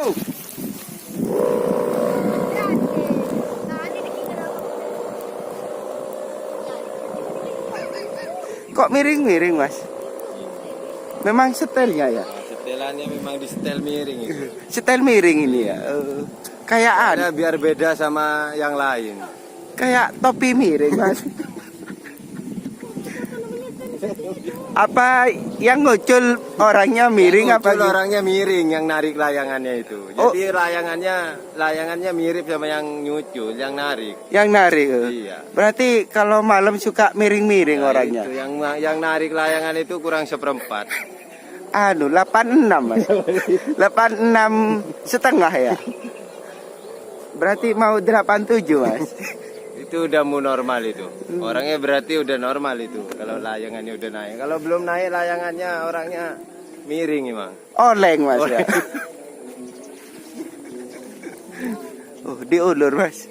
Oh. Kok miring-miring, Mas? Memang setelnya ya? Setelannya memang di setel miring itu. Setel miring ini ya. Kayak Karena biar beda sama yang lain. kayak topi miring, Mas. Apa yang ngucul orangnya miring Yang apa muncul gitu? orangnya miring yang narik layangannya itu. Jadi layangannya mirip sama yang nyucul, yang narik. Yang narik. Iya. Berarti kalau malam suka miring-miring Nah, orangnya. itu yang narik layangan itu kurang seperempat. 86, Mas. 86 setengah ya. Berarti mau 87, Mas. Itu udah mau normal itu. Orangnya berarti udah normal itu. Kalau layangannya udah naik. Kalau belum naik layangannya orangnya miring emang. Oleng, Mas ya. Diulur, Mas.